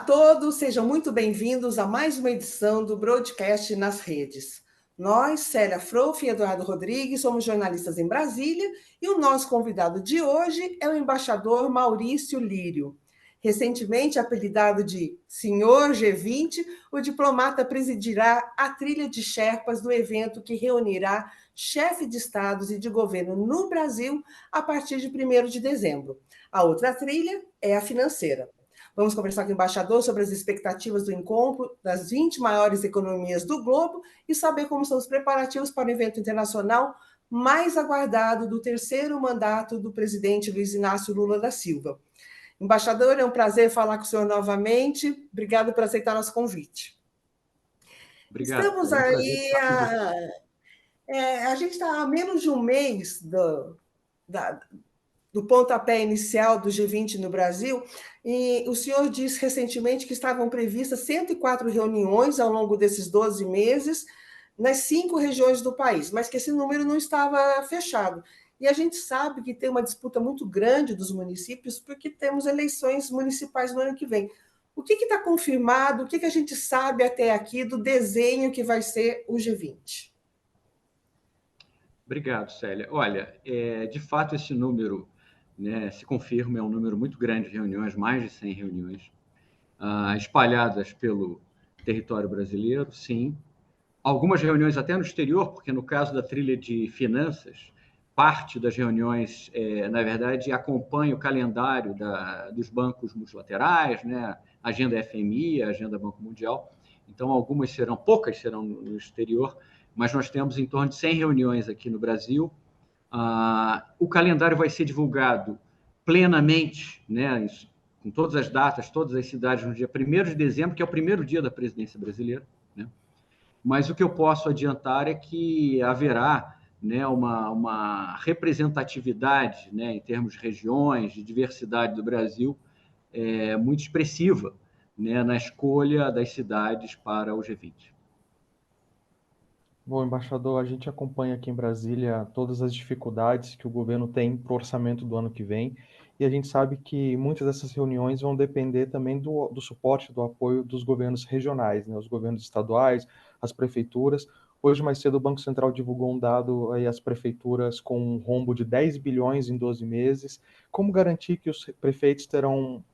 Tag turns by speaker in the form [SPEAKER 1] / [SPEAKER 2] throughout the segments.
[SPEAKER 1] todos, sejam muito bem-vindos a mais uma edição do Broadcast nas Redes. Nós, Célia Frouf e Eduardo Rodrigues, somos jornalistas em Brasília e o nosso convidado de hoje é o embaixador Maurício Lírio. Recentemente apelidado de Senhor G20, o diplomata presidirá a trilha de Sherpas do evento que reunirá chefe de estados e de governo no Brasil a partir de 1º de dezembro. A outra trilha é a financeira. Vamos conversar com o embaixador sobre as expectativas do encontro das 20 maiores economias do globo e saber como são os preparativos para o evento internacional mais aguardado do 3º mandato do presidente Luiz Inácio Lula da Silva. Embaixador, é um prazer falar com o senhor novamente. Obrigado por aceitar nosso convite.
[SPEAKER 2] Obrigado.
[SPEAKER 1] Estamos aí, a gente está há menos de um mês do pontapé inicial do G20 no Brasil, e o senhor disse recentemente que estavam previstas 104 reuniões ao longo desses 12 meses nas 5 regiões do país, mas que esse número não estava fechado. E a gente sabe que tem uma disputa muito grande dos municípios, porque temos eleições municipais no ano que vem. O que está confirmado, o que a gente sabe até aqui do desenho que vai ser o G20?
[SPEAKER 2] Obrigado, Célia. Olha, de fato, esse número, né, se confirma, é um número muito grande de reuniões, mais de 100 reuniões, espalhadas pelo território brasileiro, sim. Algumas reuniões até no exterior, porque no caso da trilha de finanças, parte das reuniões, na verdade, acompanha o calendário dos bancos multilaterais, né, a agenda FMI, a agenda Banco Mundial. Então, poucas serão no exterior, mas nós temos em torno de 100 reuniões aqui no Brasil. O calendário vai ser divulgado plenamente, né, com todas as datas, todas as cidades, no dia 1º de dezembro, que é o primeiro dia da presidência brasileira, né? Mas o que eu posso adiantar é que haverá, né, uma representatividade, né, em termos de regiões, de diversidade do Brasil, muito expressiva, né, na escolha das cidades para o G20.
[SPEAKER 3] Bom, embaixador, a gente acompanha aqui em Brasília todas as dificuldades que o governo tem para o orçamento do ano que vem, e a gente sabe que muitas dessas reuniões vão depender também do suporte, do apoio dos governos regionais, né, os governos estaduais, as prefeituras. Hoje, mais cedo, o Banco Central divulgou um dado aí às prefeituras com um rombo de 10 bilhões em 12 meses. Como garantir que os prefeitos terão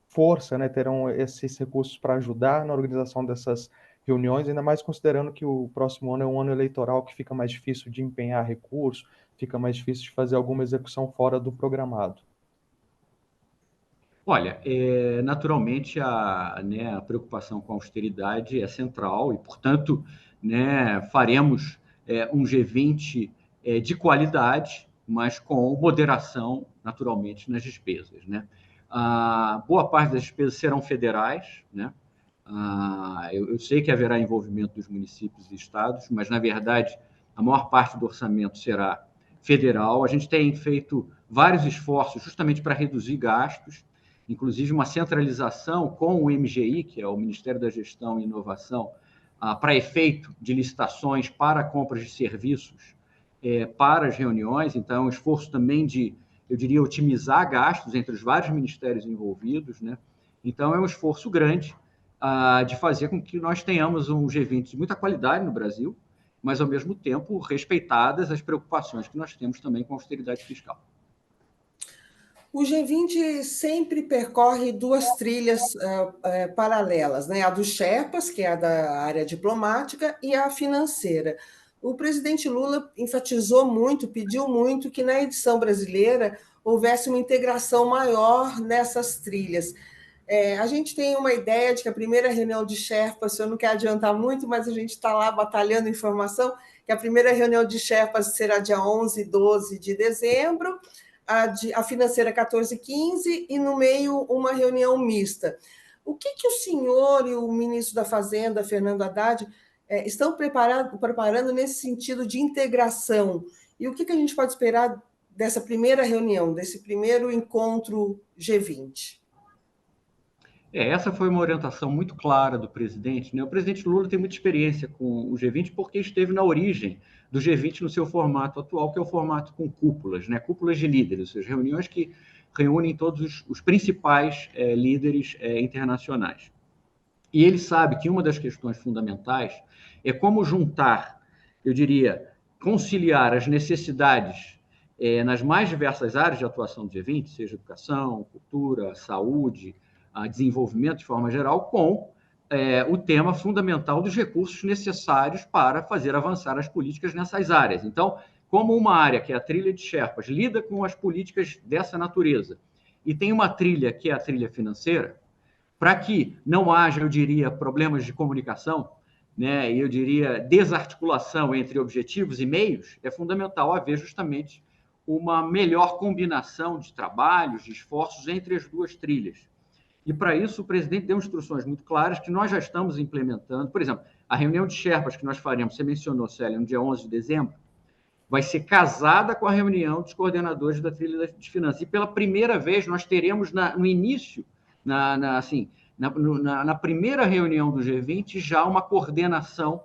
[SPEAKER 3] força, né, terão esses recursos para ajudar na organização dessas reuniões, ainda mais considerando que o próximo ano é um ano eleitoral que fica mais difícil de empenhar recursos, fica mais difícil de fazer alguma execução fora do programado?
[SPEAKER 2] Olha, naturalmente a preocupação com a austeridade é central e, portanto, né, faremos um G20 de qualidade, mas com moderação, naturalmente, nas despesas, né? Boa parte das despesas serão federais, né? Eu sei que haverá envolvimento dos municípios e estados, mas, na verdade, a maior parte do orçamento será federal. A gente tem feito vários esforços justamente para reduzir gastos, inclusive uma centralização com o MGI, que é o Ministério da Gestão e Inovação, para efeito de licitações para compras de serviços para as reuniões. Então, é um esforço também de, eu diria, otimizar gastos entre os vários ministérios envolvidos, né? Então, é um esforço grande de fazer com que nós tenhamos um G20 de muita qualidade no Brasil, mas, ao mesmo tempo, respeitadas as preocupações que nós temos também com a austeridade fiscal.
[SPEAKER 1] O G20 sempre percorre 2 trilhas paralelas, né? A dos Sherpas, que é a da área diplomática, e a financeira. O presidente Lula enfatizou muito, pediu muito que na edição brasileira houvesse uma integração maior nessas trilhas. A gente tem uma ideia de que a primeira reunião de Sherpas, o senhor não quer adiantar muito, mas a gente está lá batalhando informação, que a primeira reunião de Sherpas será dia 11 e 12 de dezembro, a financeira 14 e 15, e no meio uma reunião mista. O que o senhor e o ministro da Fazenda, Fernando Haddad, estão preparando nesse sentido de integração? E o que a gente pode esperar dessa primeira reunião, desse primeiro encontro G20?
[SPEAKER 2] Essa foi uma orientação muito clara do presidente, né? O presidente Lula tem muita experiência com o G20 porque esteve na origem do G20 no seu formato atual, que é o formato com cúpulas, né? Cúpulas de líderes, ou seja, reuniões que reúnem todos os principais líderes internacionais. E ele sabe que uma das questões fundamentais é como juntar, eu diria, conciliar as necessidades nas mais diversas áreas de atuação do G20, seja educação, cultura, saúde, desenvolvimento de forma geral, com o tema fundamental dos recursos necessários para fazer avançar as políticas nessas áreas. Então, como uma área, que é a trilha de Sherpas, lida com as políticas dessa natureza, e tem uma trilha, que é a trilha financeira, para que não haja, eu diria, problemas de comunicação, né, e eu diria desarticulação entre objetivos e meios, é fundamental haver justamente uma melhor combinação de trabalhos, de esforços entre as duas trilhas. E, para isso, o presidente deu instruções muito claras que nós já estamos implementando. Por exemplo, a reunião de Sherpas que nós faremos, você mencionou, Célia, no dia 11 de dezembro, vai ser casada com a reunião dos coordenadores da trilha de finanças. E, pela primeira vez, nós teremos no início, na primeira reunião do G20, já uma coordenação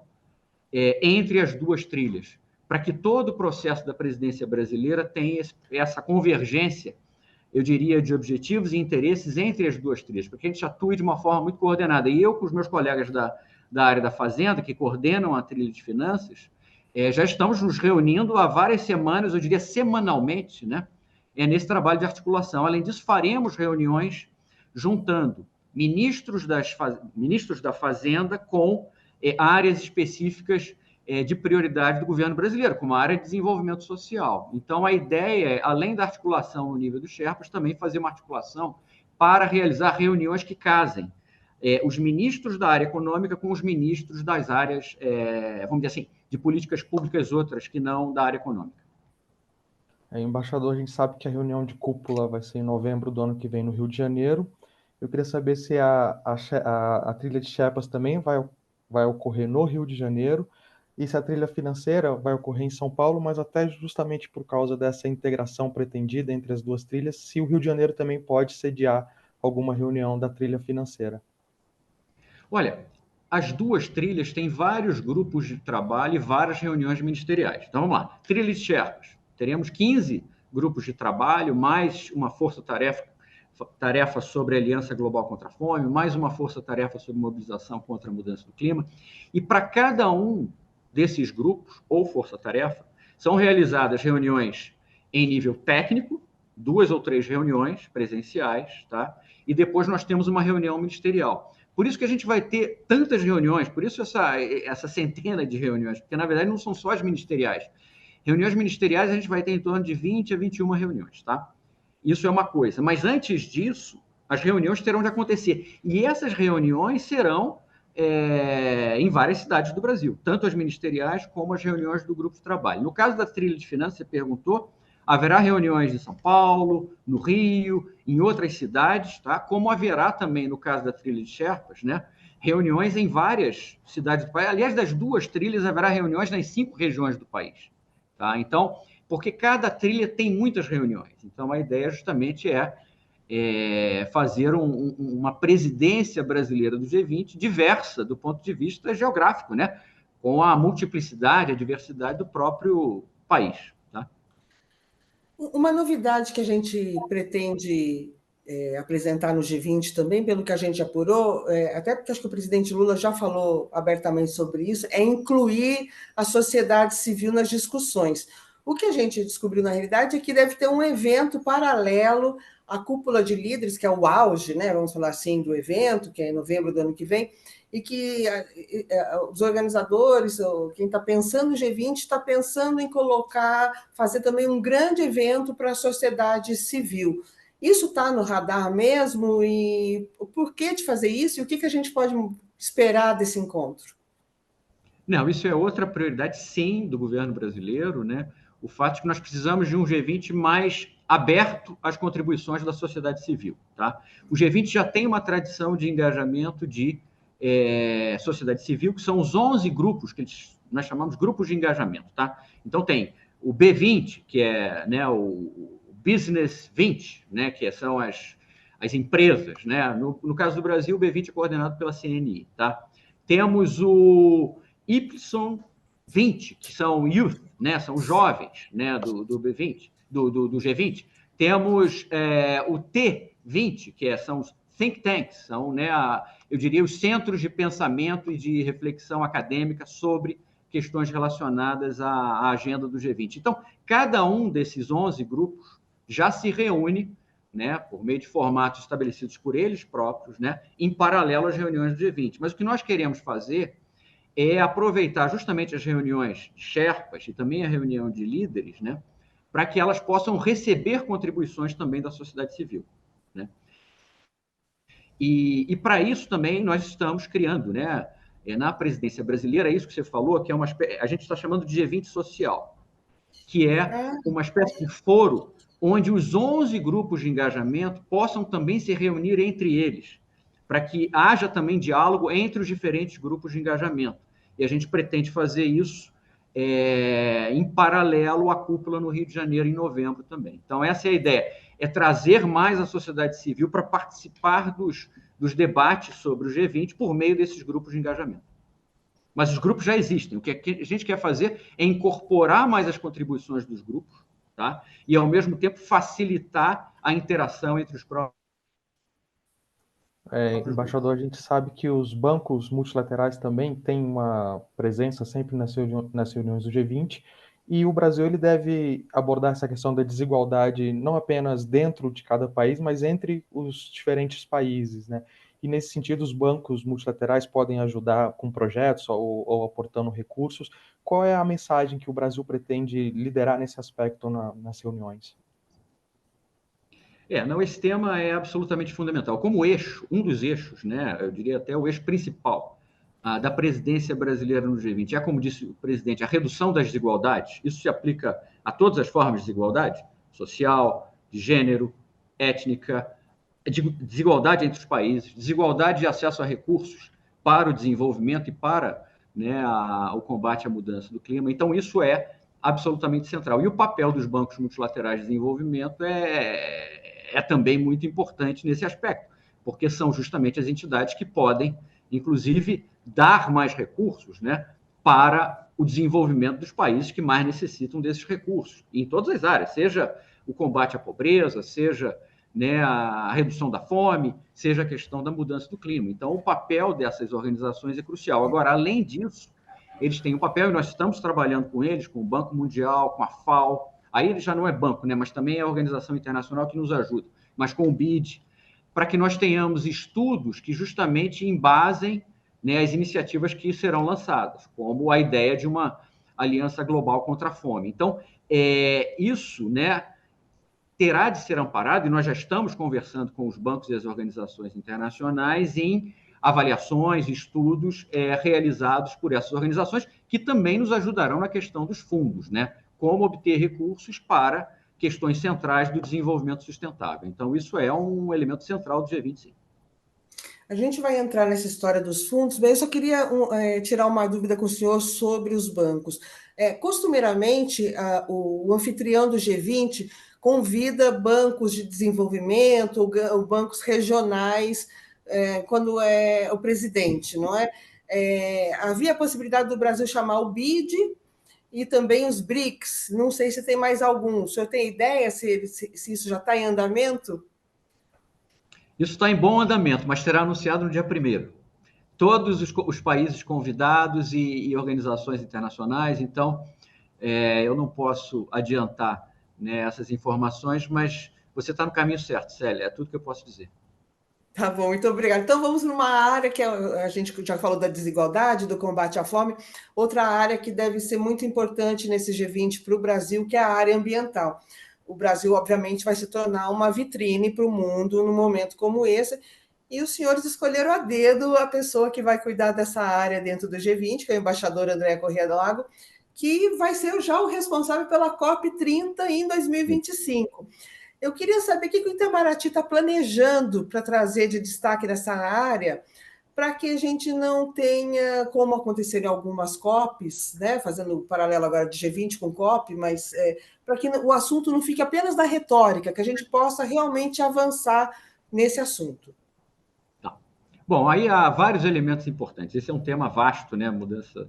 [SPEAKER 2] entre as duas trilhas, para que todo o processo da presidência brasileira tenha essa convergência, eu diria, de objetivos e interesses entre as duas trilhas, para que a gente atue de uma forma muito coordenada. E eu, com os meus colegas da área da Fazenda, que coordenam a trilha de finanças, já estamos nos reunindo há várias semanas, eu diria semanalmente, né? Nesse trabalho de articulação. Além disso, faremos reuniões juntando ministros da Fazenda com áreas específicas de prioridade do governo brasileiro, como a área de desenvolvimento social. Então, a ideia é, além da articulação no nível dos Sherpas, também fazer uma articulação para realizar reuniões que casem os ministros da área econômica com os ministros das áreas, vamos dizer assim, de políticas públicas outras que não da área econômica.
[SPEAKER 3] Embaixador, a gente sabe que a reunião de cúpula vai ser em novembro do ano que vem no Rio de Janeiro. Eu queria saber se a trilha de Sherpas também vai ocorrer no Rio de Janeiro, e se a trilha financeira vai ocorrer em São Paulo, mas até justamente por causa dessa integração pretendida entre as duas trilhas, se o Rio de Janeiro também pode sediar alguma reunião da trilha financeira.
[SPEAKER 2] Olha, as duas trilhas têm vários grupos de trabalho e várias reuniões ministeriais. Então, vamos lá. Trilha de Sherpas. Teremos 15 grupos de trabalho, mais uma força-tarefa sobre a Aliança Global contra a Fome, mais uma força-tarefa sobre mobilização contra a mudança do clima. E para cada um desses grupos, ou força-tarefa, são realizadas reuniões em nível técnico, 2 ou 3 reuniões presenciais, tá? E depois nós temos uma reunião ministerial. Por isso que a gente vai ter tantas reuniões, por isso essa centena de reuniões, porque, na verdade, não são só as ministeriais. Reuniões ministeriais a gente vai ter em torno de 20 a 21 reuniões, tá? Isso é uma coisa. Mas, antes disso, as reuniões terão de acontecer. E essas reuniões serão em várias cidades do Brasil, tanto as ministeriais como as reuniões do grupo de trabalho. No caso da trilha de finanças, você perguntou, haverá reuniões em São Paulo, no Rio, em outras cidades, tá? Como haverá também, no caso da trilha de Sherpas, né? Reuniões em várias cidades do país. Aliás, das duas trilhas, haverá reuniões nas 5 regiões do país. Tá? Então, porque cada trilha tem muitas reuniões. Então, a ideia justamente é fazer uma presidência brasileira do G20 diversa do ponto de vista geográfico, né? Com a multiplicidade, a diversidade do próprio país. Tá?
[SPEAKER 1] Uma novidade que a gente pretende apresentar no G20 também, pelo que a gente apurou, até porque acho que o presidente Lula já falou abertamente sobre isso, é incluir a sociedade civil nas discussões. O que a gente descobriu, na realidade, é que deve ter um evento paralelo à cúpula de líderes, que é o auge, né, vamos falar assim, do evento, que é em novembro do ano que vem, e que os organizadores, quem está pensando no G20, está pensando em fazer também um grande evento para a sociedade civil. Isso está no radar mesmo? E o porquê de fazer isso? E o que a gente pode esperar desse encontro?
[SPEAKER 2] Não, isso é outra prioridade, sim, do governo brasileiro, né? O fato de que nós precisamos de um G20 mais aberto às contribuições da sociedade civil. Tá? O G20 já tem uma tradição de engajamento de sociedade civil, que são os 11 grupos que nós chamamos grupos de engajamento. Tá? Então, tem o B20, que é, né, o Business 20, né, que são as empresas. Né? No caso do Brasil, o B20 é coordenado pela CNI. Tá? Temos o Y20, que são youth, né? São jovens, né? do B20, do G20. Temos o T20, que são os think tanks, são, né, eu diria, os centros de pensamento e de reflexão acadêmica sobre questões relacionadas à agenda do G20. Então, cada um desses 11 grupos já se reúne, né, por meio de formatos estabelecidos por eles próprios, né, em paralelo às reuniões do G20. Mas o que nós queremos fazer é aproveitar justamente as reuniões de Sherpas e também a reunião de líderes, né, para que elas possam receber contribuições também da sociedade civil, né? E para isso também nós estamos criando, né, na presidência brasileira, isso que você falou, que é a gente está chamando de G20 social, que é uma espécie de foro onde os 11 grupos de engajamento possam também se reunir entre eles, para que haja também diálogo entre os diferentes grupos de engajamento. E a gente pretende fazer isso em paralelo à cúpula no Rio de Janeiro, em novembro também. Então, essa é a ideia, é trazer mais a sociedade civil para participar dos debates sobre o G20 por meio desses grupos de engajamento. Mas os grupos já existem. O que a gente quer fazer é incorporar mais as contribuições dos grupos, tá? E, ao mesmo tempo, facilitar a interação entre os próprios.
[SPEAKER 3] Embaixador, a gente sabe que os bancos multilaterais também têm uma presença sempre nas reuniões do G20, e o Brasil ele deve abordar essa questão da desigualdade não apenas dentro de cada país, mas entre os diferentes países, né? E nesse sentido, os bancos multilaterais podem ajudar com projetos ou aportando recursos. Qual é a mensagem que o Brasil pretende liderar nesse aspecto nas reuniões?
[SPEAKER 2] Não, esse tema é absolutamente fundamental. Como eixo, um dos eixos, né, eu diria até o eixo principal da presidência brasileira no G20, é, como disse o presidente, a redução das desigualdades. Isso se aplica a todas as formas de desigualdade, social, de gênero, étnica, desigualdade entre os países, desigualdade de acesso a recursos para o desenvolvimento e para, né, o combate à mudança do clima. Então, isso é absolutamente central. E o papel dos bancos multilaterais de desenvolvimento é também muito importante nesse aspecto, porque são justamente as entidades que podem, inclusive, dar mais recursos, né, para o desenvolvimento dos países que mais necessitam desses recursos, em todas as áreas, seja o combate à pobreza, seja, né, a redução da fome, seja a questão da mudança do clima. Então, o papel dessas organizações é crucial. Agora, além disso, eles têm um papel, e nós estamos trabalhando com eles, com o Banco Mundial, com a FAO. Aí ele já não é banco, né, mas também é a organização internacional que nos ajuda, mas com o BID, para que nós tenhamos estudos que justamente embasem, né, as iniciativas que serão lançadas, como a ideia de uma aliança global contra a fome. Então, isso, né, terá de ser amparado, e nós já estamos conversando com os bancos e as organizações internacionais em avaliações, estudos realizados por essas organizações, que também nos ajudarão na questão dos fundos, né? Como obter recursos para questões centrais do desenvolvimento sustentável. Então, isso é um elemento central do G20, sim.
[SPEAKER 1] A gente vai entrar nessa história dos fundos, mas eu só queria tirar uma dúvida com o senhor sobre os bancos. Costumeiramente, o anfitrião do G20 convida bancos de desenvolvimento, ou bancos regionais, quando é o presidente, não é? Havia a possibilidade do Brasil chamar o BID e também os BRICS. Não sei se tem mais algum. O senhor tem ideia se isso já está em andamento?
[SPEAKER 2] Isso está em bom andamento, mas será anunciado no dia 1º. Todos os países convidados e organizações internacionais, então eu não posso adiantar, né, essas informações, mas você está no caminho certo, Célia, é tudo que eu posso dizer.
[SPEAKER 1] Tá bom, muito obrigada. Então vamos numa área que a gente já falou da desigualdade, do combate à fome, outra área que deve ser muito importante nesse G20 para o Brasil, que é a área ambiental. O Brasil, obviamente, vai se tornar uma vitrine para o mundo num momento como esse, e os senhores escolheram a dedo a pessoa que vai cuidar dessa área dentro do G20, que é o embaixador André Corrêa do Lago, que vai ser já o responsável pela COP30 em 2025. Eu queria saber o que o Itamaraty está planejando para trazer de destaque nessa área, para que a gente não tenha, como acontecer em algumas COPs, né, fazendo um paralelo agora de G20 com COP, mas para que o assunto não fique apenas na retórica, que a gente possa realmente avançar nesse assunto.
[SPEAKER 2] Tá. Bom, aí há vários elementos importantes. Esse é um tema vasto, né, mudança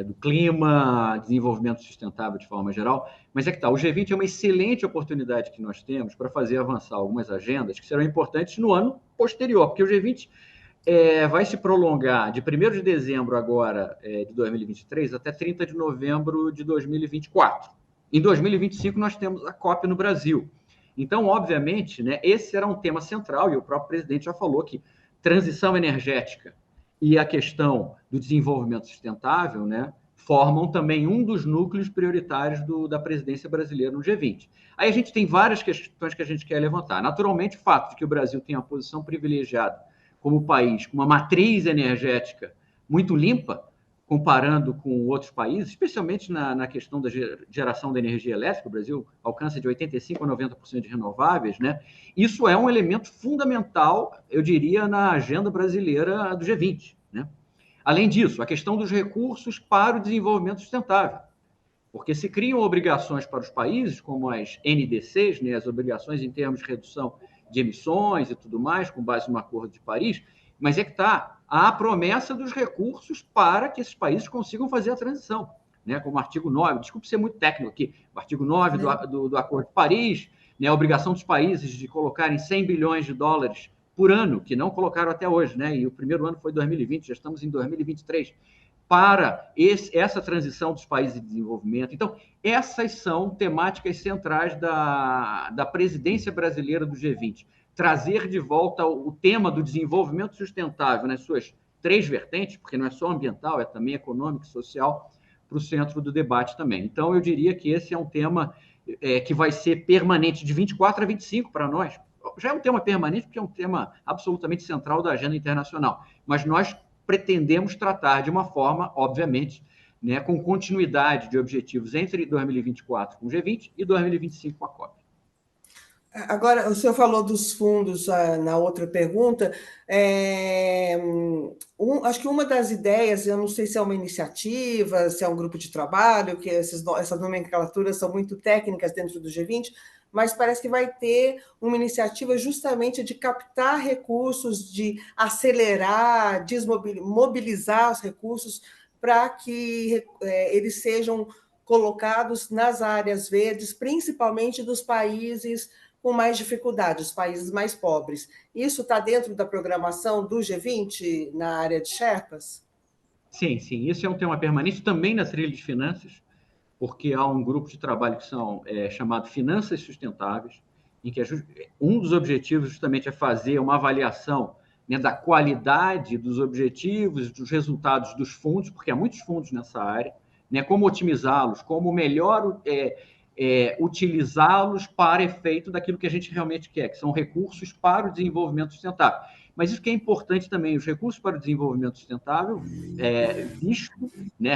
[SPEAKER 2] do clima, desenvolvimento sustentável de forma geral, mas é que tá, o G20 é uma excelente oportunidade que nós temos para fazer avançar algumas agendas que serão importantes no ano posterior, porque o G20 vai se prolongar de 1º de dezembro agora de 2023 até 30 de novembro de 2024. Em 2025 nós temos a COP no Brasil. Então, obviamente, né, esse era um tema central, e o próprio presidente já falou que transição energética e a questão do desenvolvimento sustentável, né, formam também um dos núcleos prioritários da presidência brasileira no G20. Aí a gente tem várias questões que a gente quer levantar. Naturalmente, o fato de que o Brasil tem uma posição privilegiada como país, com uma matriz energética muito limpa, comparando com outros países, especialmente na questão da geração de energia elétrica. O Brasil alcança de 85% a 90% de renováveis, né? Isso é um elemento fundamental, eu diria, na agenda brasileira do G20, né? Além disso, a questão dos recursos para o desenvolvimento sustentável, porque se criam obrigações para os países, como as NDCs, né, as obrigações em termos de redução de emissões e tudo mais, com base no Acordo de Paris, mas é que está a promessa dos recursos para que esses países consigam fazer a transição, né, como o artigo 9, desculpe ser muito técnico aqui, o artigo 9 do Acordo de Paris, né, a obrigação dos países de colocarem 100 bilhões de dólares por ano, que não colocaram até hoje, né, e o primeiro ano foi 2020, já estamos em 2023, para essa transição dos países de desenvolvimento. Então, essas são temáticas centrais da presidência brasileira do G20. Trazer de volta o tema do desenvolvimento sustentável nas suas 3 vertentes, porque não é só ambiental, é também econômico e social, para o centro do debate também. Então, eu diria que esse é um tema que vai ser permanente de 24 a 25 para nós. Já é um tema permanente, porque é um tema absolutamente central da agenda internacional. Mas nós pretendemos tratar de uma forma, obviamente, né, com continuidade de objetivos entre 2024 com o G20 e 2025 com a COP.
[SPEAKER 1] Agora, o senhor falou dos fundos na outra pergunta. Acho que uma das ideias, eu não sei se é uma iniciativa, se é um grupo de trabalho, que essas nomenclaturas são muito técnicas dentro do G20, mas parece que vai ter uma iniciativa justamente de captar recursos, de acelerar, mobilizar os recursos para que eles sejam colocados nas áreas verdes, principalmente dos países com mais dificuldade, os países mais pobres. Isso está dentro da programação do G20 na área de Sherpas?
[SPEAKER 2] Sim, sim. Isso é um tema permanente também na trilha de finanças, porque há um grupo de trabalho que são chamado Finanças Sustentáveis, em que um dos objetivos justamente é fazer uma avaliação, né, da qualidade dos objetivos, dos resultados dos fundos, porque há muitos fundos nessa área, né, como otimizá-los, como melhor utilizá-los para efeito daquilo que a gente realmente quer, que são recursos para o desenvolvimento sustentável. Mas isso que é importante também, os recursos para o desenvolvimento sustentável,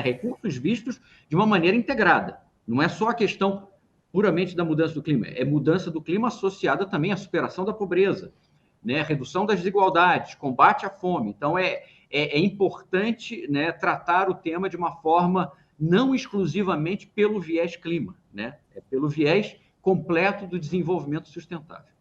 [SPEAKER 2] recursos vistos de uma maneira integrada. Não é só a questão puramente da mudança do clima, é mudança do clima associada também à superação da pobreza, né, redução das desigualdades, combate à fome. Então, é importante, né, tratar o tema de uma forma não exclusivamente pelo viés clima, né, é pelo viés completo do desenvolvimento sustentável.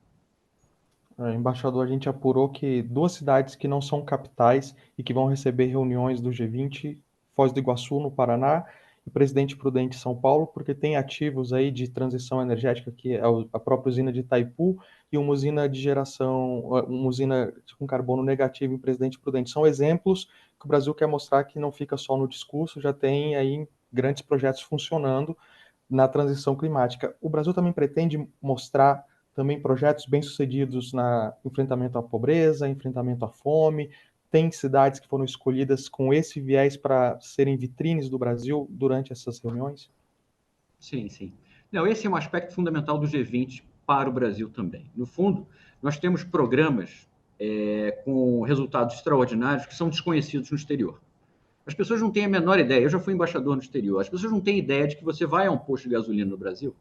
[SPEAKER 3] Embaixador, a gente apurou que 2 cidades que não são capitais e que vão receber reuniões do G20, Foz do Iguaçu, no Paraná, e Presidente Prudente, São Paulo, porque tem ativos aí de transição energética, que é a própria usina de Itaipu e uma usina de geração, uma usina com carbono negativo em Presidente Prudente. São exemplos que o Brasil quer mostrar que não fica só no discurso, já tem aí grandes projetos funcionando na transição climática. O Brasil também pretende mostrar também projetos bem-sucedidos no enfrentamento à pobreza, enfrentamento à fome. Tem cidades que foram escolhidas com esse viés para serem vitrines do Brasil durante essas reuniões?
[SPEAKER 2] Sim, sim. Não, esse é um aspecto fundamental do G20 para o Brasil também. No fundo, nós temos programas com resultados extraordinários que são desconhecidos no exterior. As pessoas não têm a menor ideia. Eu já fui embaixador no exterior. As pessoas não têm ideia de que você vai a um posto de gasolina no Brasil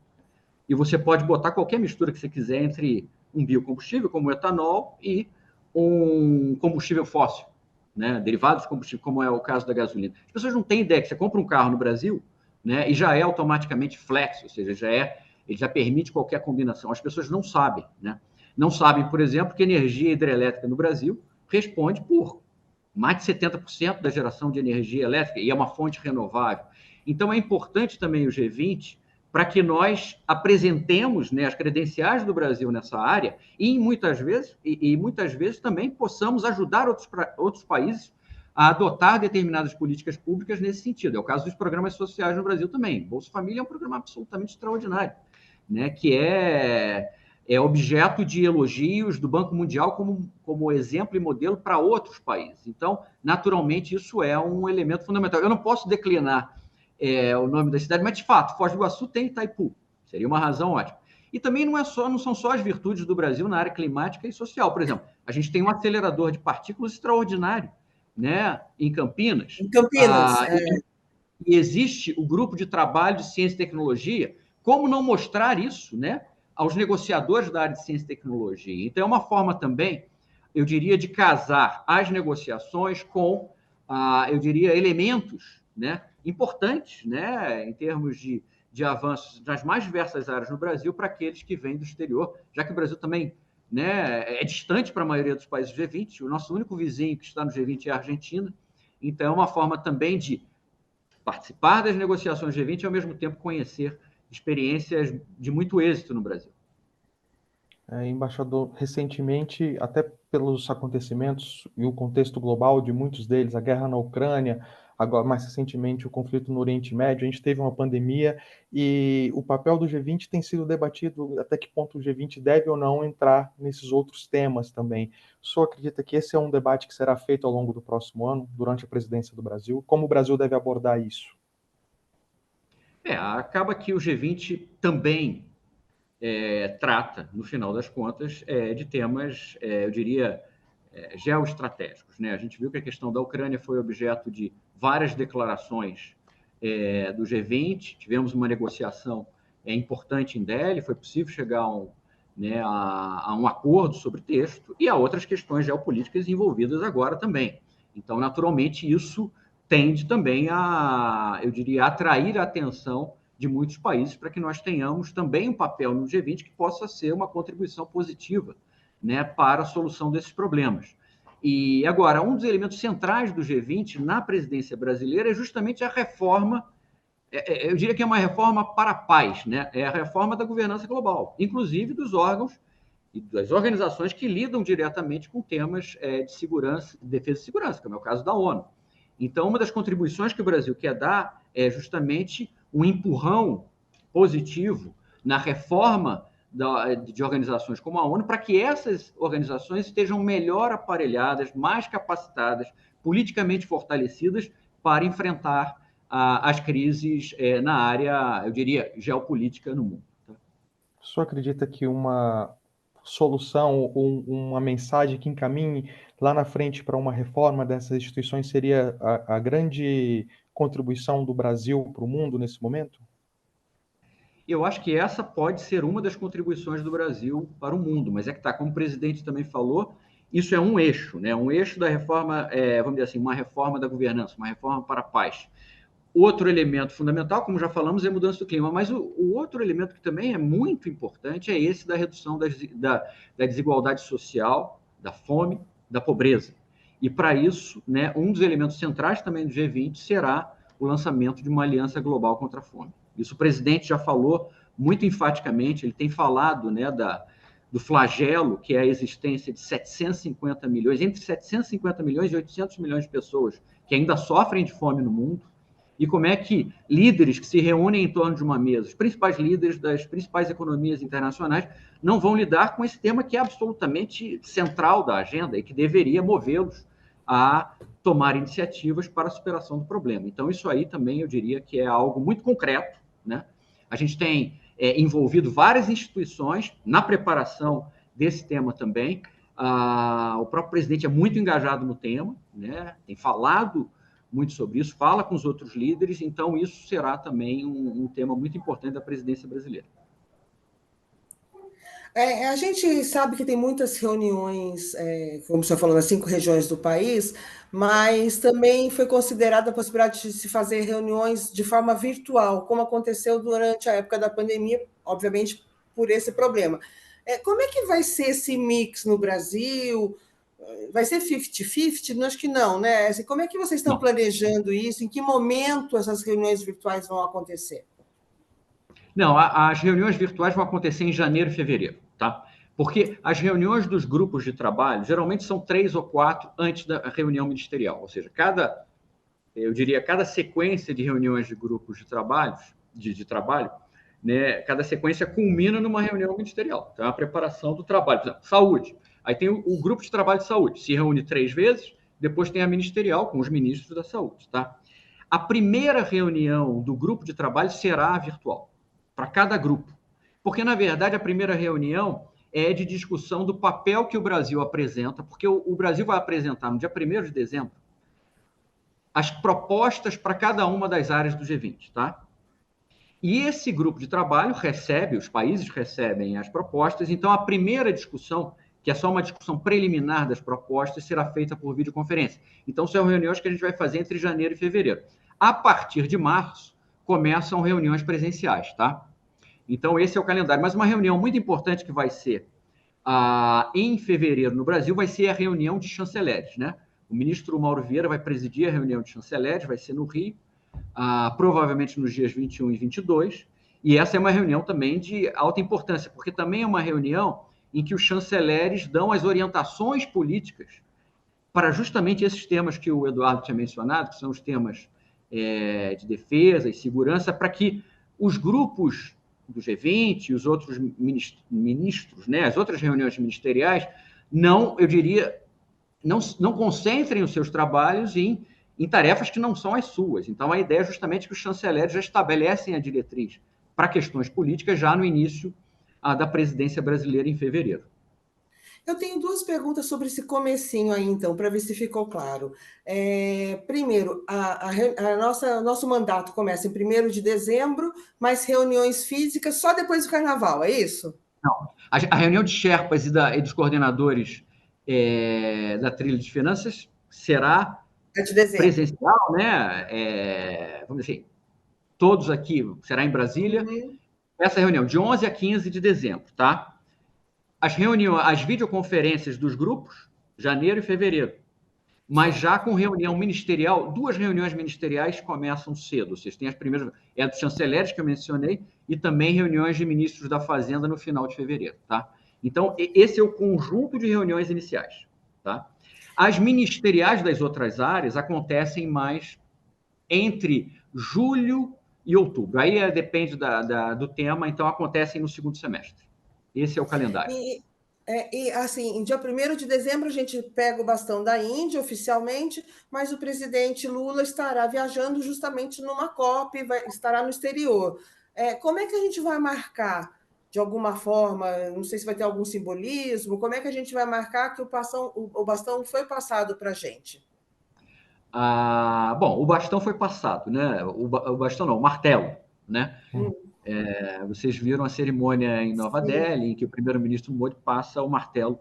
[SPEAKER 2] e você pode botar qualquer mistura que você quiser entre um biocombustível, como o etanol, e um combustível fóssil, né? Derivados de combustível, como é o caso da gasolina. As pessoas não têm ideia que você compra um carro no Brasil, né, e já é automaticamente flex, ou seja, ele já permite qualquer combinação. As pessoas não sabem, né? Não sabem, por exemplo, que a energia hidrelétrica no Brasil responde por mais de 70% da geração de energia elétrica e é uma fonte renovável. Então, é importante também o G20 para que nós apresentemos, né, as credenciais do Brasil nessa área e muitas vezes também possamos ajudar outros países a adotar determinadas políticas públicas nesse sentido. É o caso dos programas sociais no Brasil também. Bolsa Família é um programa absolutamente extraordinário, né, que é objeto de elogios do Banco Mundial como exemplo e modelo para outros países. Então, naturalmente, isso é um elemento fundamental. Eu não posso declinar o nome da cidade, mas, de fato, Foz do Iguaçu tem Itaipu. Seria uma razão ótima. E também não são só as virtudes do Brasil na área climática e social. Por exemplo, a gente tem um acelerador de partículas extraordinário, né, em Campinas.
[SPEAKER 1] Em Campinas.
[SPEAKER 2] E existe o grupo de trabalho de ciência e tecnologia. Como não mostrar isso, né, aos negociadores da área de ciência e tecnologia? Então, é uma forma também, eu diria, de casar as negociações com, eu diria, elementos, né, importantes, né, em termos de avanços nas mais diversas áreas no Brasil para aqueles que vêm do exterior, já que o Brasil também, né, é distante para a maioria dos países do G20, o nosso único vizinho que está no G20 é a Argentina, então é uma forma também de participar das negociações G20 e, ao mesmo tempo, conhecer experiências de muito êxito no Brasil.
[SPEAKER 3] Embaixador, recentemente, até pelos acontecimentos e o contexto global de muitos deles, a guerra na Ucrânia, agora mais recentemente o conflito no Oriente Médio, a gente teve uma pandemia e o papel do G20 tem sido debatido até que ponto o G20 deve ou não entrar nesses outros temas também. O senhor acredita que esse é um debate que será feito ao longo do próximo ano, durante a presidência do Brasil? Como o Brasil deve abordar isso?
[SPEAKER 2] Acaba que o G20 também trata, no final das contas, de temas, eu diria, geoestratégicos, né? A gente viu que a questão da Ucrânia foi objeto de várias declarações do G20, tivemos uma negociação importante em Delhi, foi possível chegar a um acordo sobre texto, e há outras questões geopolíticas envolvidas agora também. Então, naturalmente, isso tende também eu diria, atrair a atenção de muitos países para que nós tenhamos também um papel no G20 que possa ser uma contribuição positiva, né, para a solução desses problemas. E agora, um dos elementos centrais do G20 na presidência brasileira é justamente a reforma, eu diria que é uma reforma para a paz, né? É a reforma da governança global, inclusive dos órgãos e das organizações que lidam diretamente com temas de segurança, de defesa e segurança, como é o caso da ONU. Então, uma das contribuições que o Brasil quer dar é justamente um empurrão positivo na reforma de organizações como a ONU, para que essas organizações estejam melhor aparelhadas, mais capacitadas, politicamente fortalecidas para enfrentar as crises na área, eu diria, geopolítica no mundo.
[SPEAKER 3] O senhor acredita que uma solução ou uma mensagem que encaminhe lá na frente para uma reforma dessas instituições seria a grande contribuição do Brasil para o mundo nesse momento?
[SPEAKER 2] Eu acho que essa pode ser uma das contribuições do Brasil para o mundo, mas como o presidente também falou, isso é um eixo, né? Um eixo da reforma, vamos dizer assim, uma reforma da governança, uma reforma para a paz. Outro elemento fundamental, como já falamos, é a mudança do clima, mas o outro elemento que também é muito importante é esse da redução da desigualdade social, da fome, da pobreza. E para isso, né, um dos elementos centrais também do G20 será o lançamento de uma aliança global contra a fome. Isso o presidente já falou muito enfaticamente, ele tem falado, né, do flagelo, que é a existência de 750 milhões, entre 750 milhões e 800 milhões de pessoas que ainda sofrem de fome no mundo, e como é que líderes que se reúnem em torno de uma mesa, os principais líderes das principais economias internacionais, não vão lidar com esse tema que é absolutamente central da agenda e que deveria movê-los a tomar iniciativas para a superação do problema. Então, isso aí também eu diria que é algo muito concreto, né? A gente tem envolvido várias instituições na preparação desse tema também. O próprio presidente é muito engajado no tema, né? Tem falado muito sobre isso, fala com os outros líderes, então isso será também um tema muito importante da presidência brasileira.
[SPEAKER 1] A gente sabe que tem muitas reuniões, como o senhor falou, nas 5 regiões do país, mas também foi considerada a possibilidade de se fazer reuniões de forma virtual, como aconteceu durante a época da pandemia, obviamente por esse problema. Como é que vai ser esse mix no Brasil? Vai ser 50-50? Acho que não, né? Assim, como é que vocês estão planejando isso? Em que momento essas reuniões virtuais vão acontecer?
[SPEAKER 2] Não, as reuniões virtuais vão acontecer em janeiro e fevereiro, tá? Porque as reuniões dos grupos de trabalho geralmente são 3 ou 4 antes da reunião ministerial, ou seja, eu diria, cada sequência de reuniões de grupos de trabalho, né, cada sequência culmina numa reunião ministerial. Então, é a preparação do trabalho. Por exemplo, saúde. Aí tem o grupo de trabalho de saúde, se reúne 3 vezes, depois tem a ministerial com os ministros da saúde, tá? A primeira reunião do grupo de trabalho será virtual, para cada grupo. Porque, na verdade, a primeira reunião é de discussão do papel que o Brasil apresenta, porque o Brasil vai apresentar no dia 1º de dezembro as propostas para cada uma das áreas do G20, tá? E esse grupo de trabalho os países recebem as propostas, então a primeira discussão, que é só uma discussão preliminar das propostas, será feita por videoconferência. Então, são reuniões que a gente vai fazer entre janeiro e fevereiro. A partir de março, começam reuniões presenciais, tá? Então, esse é o calendário. Mas uma reunião muito importante que vai ser em fevereiro no Brasil vai ser a reunião de chanceleres, né? O ministro Mauro Vieira vai presidir a reunião de chanceleres, vai ser no Rio, provavelmente nos dias 21 e 22, e essa é uma reunião também de alta importância, porque também é uma reunião em que os chanceleres dão as orientações políticas para justamente esses temas que o Eduardo tinha mencionado, que são os temas de defesa e segurança, para que os grupos do G20 e os outros ministros, né, as outras reuniões ministeriais, eu diria, não concentrem os seus trabalhos em tarefas que não são as suas. Então, a ideia é justamente que os chanceleres já estabelecem a diretriz para questões políticas já no início da presidência brasileira em fevereiro.
[SPEAKER 1] Eu tenho 2 perguntas sobre esse comecinho aí, então, para ver se ficou claro. Primeiro, nosso mandato começa em 1º de dezembro, mas reuniões físicas só depois do Carnaval, é isso?
[SPEAKER 2] Não. A reunião de Sherpas e dos coordenadores da trilha de finanças será presencial, né? Vamos dizer assim, todos aqui, será em Brasília.
[SPEAKER 1] Uhum.
[SPEAKER 2] Essa reunião, de 11 a 15 de dezembro, tá? As videoconferências dos grupos, janeiro e fevereiro. Mas já com reunião ministerial, 2 reuniões ministeriais começam cedo. Vocês têm as primeiras, dos chanceleres que eu mencionei, e também reuniões de ministros da Fazenda no final de fevereiro, tá? Então, esse é o conjunto de reuniões iniciais, tá? As ministeriais das outras áreas acontecem mais entre julho e outubro. Aí depende do tema, então acontecem no segundo semestre. Esse é o calendário.
[SPEAKER 1] Assim, em dia 1º de dezembro, a gente pega o bastão da Índia oficialmente, mas o presidente Lula estará viajando justamente numa COP, estará no exterior. Como é que a gente vai marcar, de alguma forma, não sei se vai ter algum simbolismo, como é que a gente vai marcar que o bastão foi passado para a gente?
[SPEAKER 2] Bom, o bastão foi passado, né? O bastão não, o martelo, né? Vocês viram a cerimônia em Nova Delhi, em que o primeiro-ministro Modi passa o martelo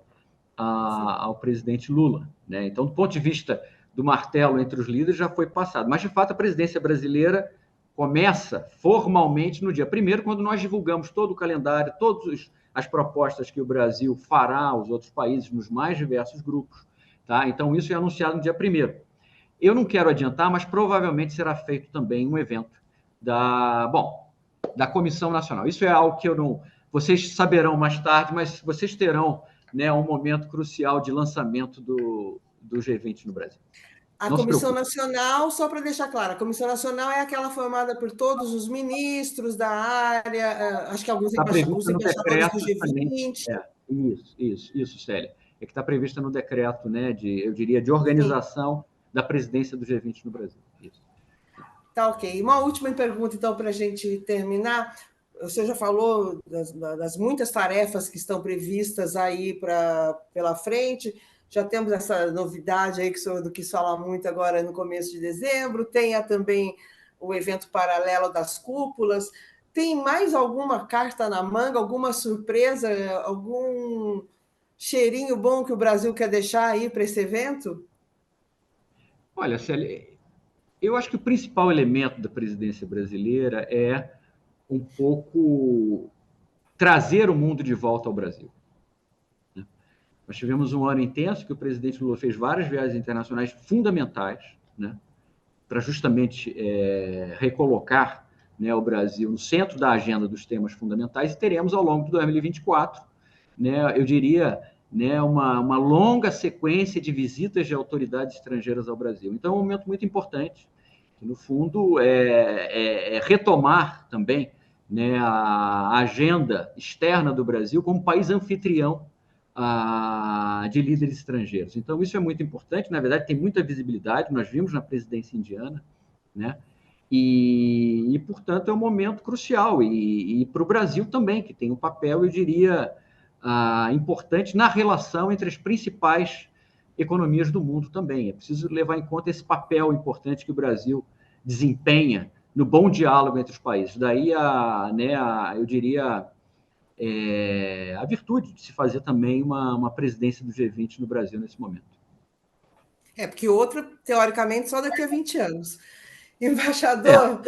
[SPEAKER 2] ao presidente Lula, né? Então, do ponto de vista do martelo entre os líderes, já foi passado. Mas, de fato, a presidência brasileira começa formalmente no dia 1º, quando nós divulgamos todo o calendário, todas as propostas que o Brasil fará aos outros países nos mais diversos grupos, tá? Então, isso é anunciado no dia 1º. Eu não quero adiantar, mas provavelmente será feito também um evento da Comissão Nacional. Isso é algo que eu não... Vocês saberão mais tarde, mas vocês terão, né, um momento crucial de lançamento do G20 no Brasil.
[SPEAKER 1] A Comissão Nacional, só para deixar claro, a Comissão Nacional é aquela formada por todos os ministros da área, acho que alguns embaixadores do G20.
[SPEAKER 2] Isso, Célia. É que está prevista no decreto, né, de organização da presidência do G20 no Brasil. Isso.
[SPEAKER 1] Tá, ok. Uma última pergunta, então, para a gente terminar. O senhor já falou das muitas tarefas que estão previstas aí pela frente. Já temos essa novidade aí que o senhor quis falar muito agora no começo de dezembro. Tem também o evento paralelo das cúpulas. Tem mais alguma carta na manga, alguma surpresa, algum cheirinho bom que o Brasil quer deixar aí para esse evento?
[SPEAKER 2] Olha, Célia, eu acho que o principal elemento da presidência brasileira é um pouco trazer o mundo de volta ao Brasil. Nós tivemos um ano intenso que o presidente Lula fez várias viagens internacionais fundamentais, né, para justamente recolocar, né, o Brasil no centro da agenda dos temas fundamentais, e teremos ao longo de 2024, né, eu diria, né, uma longa sequência de visitas de autoridades estrangeiras ao Brasil. Então, é um momento muito importante, que, no fundo, é retomar também, né, a agenda externa do Brasil como país anfitrião de líderes estrangeiros. Então, isso é muito importante, na verdade, tem muita visibilidade, nós vimos na presidência indiana, né? Portanto, é um momento crucial, e para o Brasil também, que tem um papel, eu diria, importante na relação entre as principais economias do mundo também. É preciso levar em conta esse papel importante que o Brasil desempenha no bom diálogo entre os países. Daí, eu diria, a virtude de se fazer também uma presidência do G20 no Brasil nesse momento.
[SPEAKER 1] Porque outra, teoricamente, só daqui a 20 anos. Embaixador,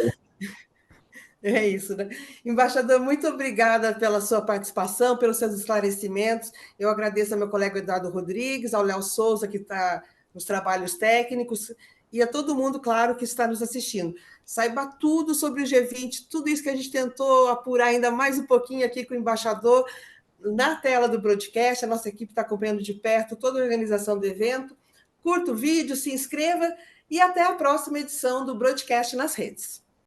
[SPEAKER 1] é isso, né? Embaixador, muito obrigada pela sua participação, pelos seus esclarecimentos. Eu agradeço ao meu colega Eduardo Rodrigues, ao Léo Souza, que está nos trabalhos técnicos, e a todo mundo, claro, que está nos assistindo. Saiba tudo sobre o G20, tudo isso que a gente tentou apurar ainda mais um pouquinho aqui com o embaixador, na tela do broadcast. A nossa equipe está acompanhando de perto toda a organização do evento. Curta o vídeo, se inscreva e até a próxima edição do broadcast nas redes.